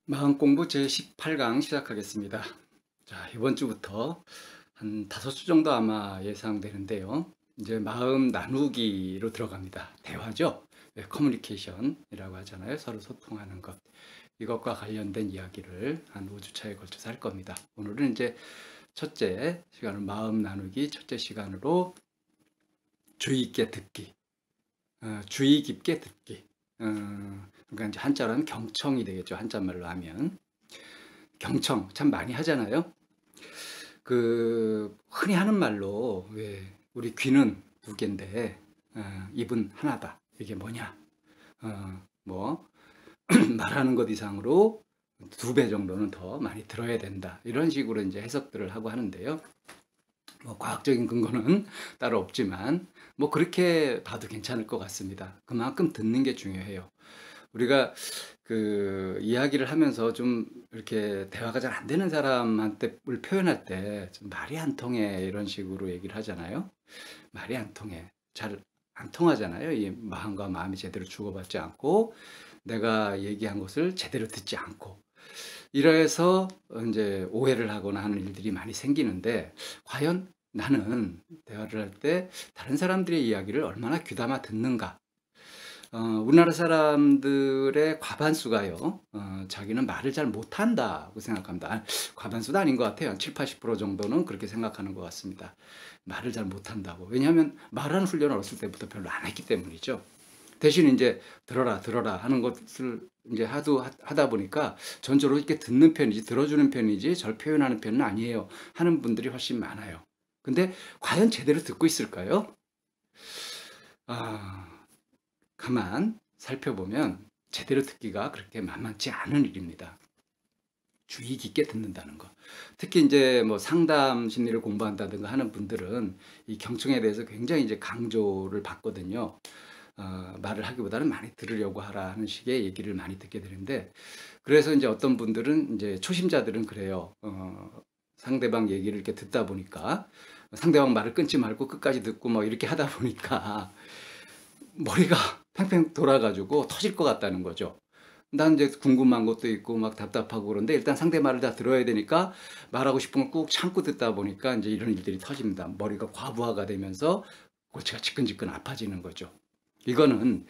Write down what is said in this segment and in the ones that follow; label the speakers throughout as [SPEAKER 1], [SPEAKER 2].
[SPEAKER 1] 마음공부 제18강 시작하겠습니다. 자, 이번 주부터 한 5주 정도 아마 예상되는데요. 이제 마음 나누기로 들어갑니다. 대화죠. 커뮤니케이션이라고 하잖아요. 서로 소통하는 것. 이것과 관련된 이야기를 한 5주차에 걸쳐서 할 겁니다. 오늘은 이제 첫째 시간을 마음 나누기 첫째 시간으로 주의 있게 듣기, 주의 깊게 듣기. 그러니까 이제 한자로 하면 경청이 되겠죠. 한자말로 하면. 경청 참 많이 하잖아요. 흔히 하는 말로 왜 우리 귀는 두 개인데 입은 하나다. 이게 뭐냐? 뭐 말하는 것 이상으로 2배 정도는 더 많이 들어야 된다. 이런 식으로 이제 해석들을 하고 하는데요. 뭐 과학적인 근거는 따로 없지만 뭐 그렇게 봐도 괜찮을 것 같습니다. 그만큼 듣는 게 중요해요. 우리가 이야기를 하면서 좀 이렇게 대화가 잘 안 되는 사람한테 을 표현할 때 좀 말이 안 통해 이런 식으로 얘기를 하잖아요. 말이 안 통해. 잘 안 통하잖아요. 이 마음과 마음이 제대로 주고받지 않고 내가 얘기한 것을 제대로 듣지 않고 이래서 이제 오해를 하거나 하는 일들이 많이 생기는데 과연 나는 대화를 할 때 다른 사람들의 이야기를 얼마나 귀담아 듣는가? 우리나라 사람들의 과반수가요, 자기는 말을 잘 못한다고 생각합니다. 과반수도 아닌 것 같아요. 한 7, 80% 정도는 그렇게 생각하는 것 같습니다. 말을 잘 못한다고. 왜냐하면 말하는 훈련을 어렸을 때부터 별로 안 했기 때문이죠. 대신 이제 들어라, 들어라 하는 것을 이제 하다 보니까 전적으로 이렇게 듣는 편이지, 들어주는 편이지, 절 표현하는 편은 아니에요. 하는 분들이 훨씬 많아요. 근데 과연 제대로 듣고 있을까요? 아, 가만 살펴보면 제대로 듣기가 그렇게 만만치 않은 일입니다. 주의 깊게 듣는다는 거. 특히 이제 뭐 상담 심리를 공부한다든가 하는 분들은 이 경청에 대해서 굉장히 이제 강조를 받거든요. 말을 하기보다는 많이 들으려고 하라 하는 식의 얘기를 많이 듣게 되는데, 그래서 이제 어떤 분들은 이제 초심자들은 그래요. 상대방 얘기를 이렇게 듣다 보니까 상대방 말을 끊지 말고 끝까지 듣고 뭐 이렇게 하다 보니까 머리가 팽팽 돌아가지고 터질 것 같다는 거죠. 난 이제 궁금한 것도 있고 막 답답하고 그런데 일단 상대 말을 다 들어야 되니까 말하고 싶은 걸 꾹 참고 듣다 보니까 이제 이런 일들이 터집니다. 머리가 과부하가 되면서 골치가 지끈지끈 아파지는 거죠. 이거는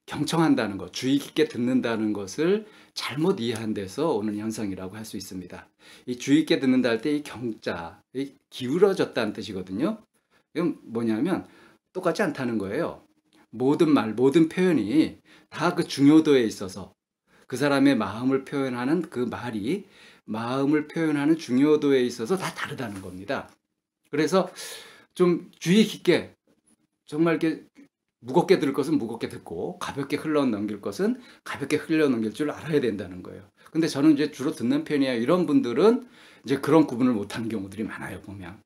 [SPEAKER 1] 경청한다는 것, 주의 깊게 듣는다는 것을 잘못 이해한 데서 오는 현상이라고 할 수 있습니다. 이 주의 깊게 듣는다 할 때 이 경자, 이 기울어졌다는 뜻이거든요. 이건 뭐냐면 똑같지 않다는 거예요. 모든 말, 모든 표현이 다 그 중요도에 있어서 그 사람의 마음을 표현하는 그 말이 마음을 표현하는 중요도에 있어서 다 다르다는 겁니다. 그래서 좀 주의 깊게 정말 이렇게 무겁게 들을 것은 무겁게 듣고 가볍게 흘러 넘길 것은 가볍게 흘러 넘길 줄 알아야 된다는 거예요. 근데 저는 이제 주로 듣는 편이에요. 이런 분들은 이제 그런 구분을 못하는 경우들이 많아요, 보면.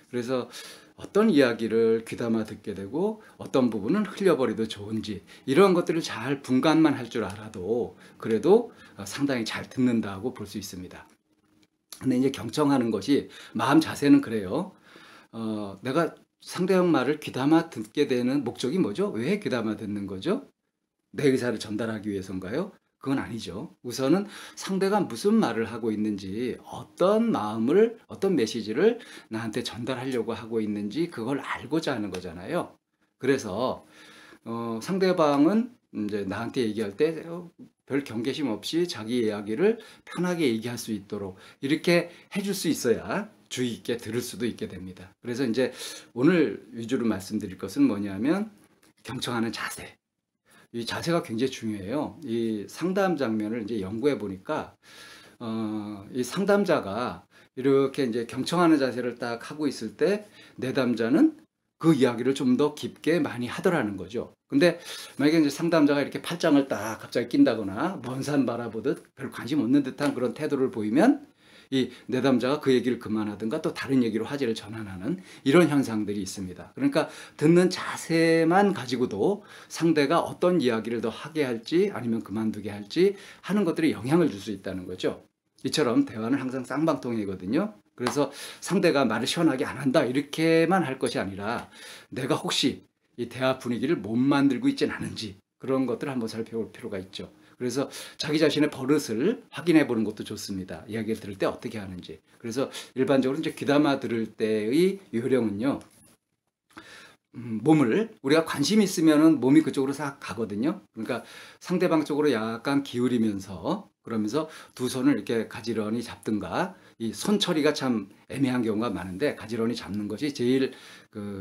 [SPEAKER 1] 그래서 어떤 이야기를 귀담아 듣게 되고 어떤 부분은 흘려버려도 좋은지 이런 것들을 잘 분간만 할 줄 알아도 그래도 상당히 잘 듣는다고 볼 수 있습니다. 근데 이제 경청하는 것이 마음 자세는 그래요. 내가 상대방 말을 귀담아 듣게 되는 목적이 뭐죠? 왜 귀담아 듣는 거죠? 내 의사를 전달하기 위해서인가요? 그건 아니죠. 우선은 상대가 무슨 말을 하고 있는지, 어떤 마음을, 어떤 메시지를 나한테 전달하려고 하고 있는지 그걸 알고자 하는 거잖아요. 그래서 상대방은 이제 나한테 얘기할 때 별 경계심 없이 자기 이야기를 편하게 얘기할 수 있도록 이렇게 해줄 수 있어야 주의 있게 들을 수도 있게 됩니다. 그래서 이제 오늘 위주로 말씀드릴 것은 뭐냐면 경청하는 자세. 이 자세가 굉장히 중요해요. 이 상담 장면을 이제 연구해 보니까, 이 상담자가 이렇게 이제 경청하는 자세를 딱 하고 있을 때 내담자는 그 이야기를 좀 더 깊게 많이 하더라는 거죠. 근데 만약에 이제 상담자가 이렇게 팔짱을 딱 갑자기 낀다거나 먼 산 바라보듯 별 관심 없는 듯한 그런 태도를 보이면 이 내담자가 그 얘기를 그만하든가 또 다른 얘기로 화제를 전환하는 이런 현상들이 있습니다. 그러니까 듣는 자세만 가지고도 상대가 어떤 이야기를 더 하게 할지 아니면 그만두게 할지 하는 것들이 영향을 줄 수 있다는 거죠. 이처럼 대화는 항상 쌍방통이거든요. 그래서 상대가 말을 시원하게 안 한다 이렇게만 할 것이 아니라 내가 혹시 이 대화 분위기를 못 만들고 있진 않은지 그런 것들을 한번 살펴볼 필요가 있죠. 그래서 자기 자신의 버릇을 확인해 보는 것도 좋습니다. 이야기를 들을 때 어떻게 하는지. 그래서 일반적으로 이제 귀담아 들을 때의 요령은요. 몸을 우리가 관심 있으면은 몸이 그쪽으로 싹 가거든요. 그러니까 상대방 쪽으로 약간 기울이면서 그러면서 두 손을 이렇게 가지런히 잡든가 이 손 처리가 참 애매한 경우가 많은데 가지런히 잡는 것이 제일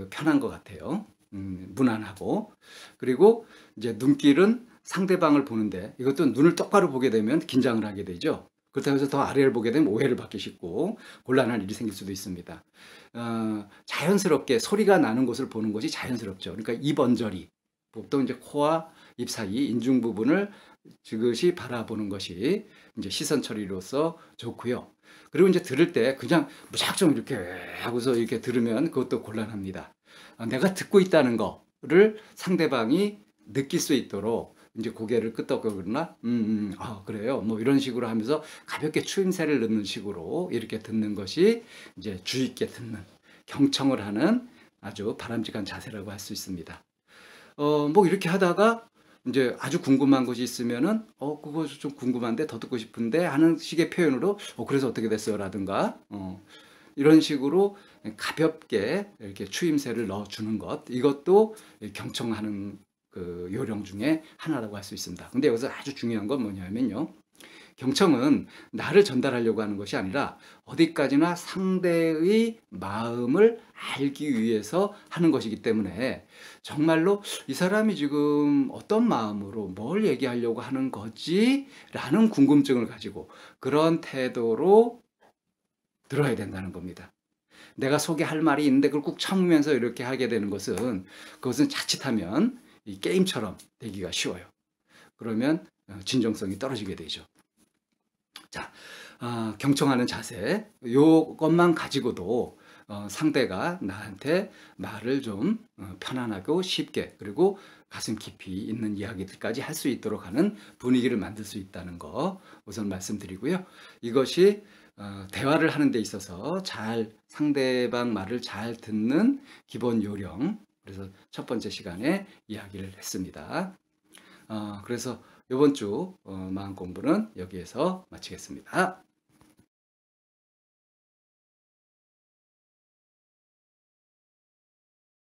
[SPEAKER 1] 편한 것 같아요. 무난하고 그리고 이제 눈길은 상대방을 보는데 이것도 눈을 똑바로 보게 되면 긴장을 하게 되죠. 그렇다고 해서 더 아래를 보게 되면 오해를 받기 쉽고 곤란한 일이 생길 수도 있습니다. 자연스럽게 소리가 나는 곳을 보는 것이 자연스럽죠. 그러니까 입 언저리, 보통 이제 코와 입 사이 인중 부분을 지그시 바라보는 것이 이제 시선 처리로서 좋고요. 그리고 이제 들을 때 그냥 무작정 이렇게 하고서 이렇게 들으면 그것도 곤란합니다. 내가 듣고 있다는 거를 상대방이 느낄 수 있도록 이제 고개를 끄덕거리거나, 그래요. 뭐 이런 식으로 하면서 가볍게 추임새를 넣는 식으로 이렇게 듣는 것이 이제 주의 있게 듣는, 경청을 하는 아주 바람직한 자세라고 할 수 있습니다. 뭐 이렇게 하다가 이제 아주 궁금한 것이 있으면은, 그거 좀 궁금한데 더 듣고 싶은데 하는 식의 표현으로, 그래서 어떻게 됐어요? 라든가, 이런 식으로 가볍게 이렇게 추임새를 넣어주는 것, 이것도 경청하는 그 요령 중에 하나라고 할 수 있습니다. 근데 여기서 아주 중요한 건 뭐냐면요. 경청은 나를 전달하려고 하는 것이 아니라 어디까지나 상대의 마음을 알기 위해서 하는 것이기 때문에 정말로 이 사람이 지금 어떤 마음으로 뭘 얘기하려고 하는 거지? 라는 궁금증을 가지고 그런 태도로 들어야 된다는 겁니다. 내가 소개할 말이 있는데 그걸 꾹 참으면서 이렇게 하게 되는 것은 그것은 자칫하면 이 게임처럼 되기가 쉬워요. 그러면 진정성이 떨어지게 되죠. 자, 경청하는 자세, 요것만 가지고도 상대가 나한테 말을 좀 편안하고 쉽게 그리고 가슴 깊이 있는 이야기들까지 할 수 있도록 하는 분위기를 만들 수 있다는 거 우선 말씀드리고요. 이것이 대화를 하는 데 있어서 잘 상대방 말을 잘 듣는 기본 요령, 그래서 첫 번째 시간에 이야기를 했습니다. 그래서 이번 주 마음 공부는 여기에서 마치겠습니다.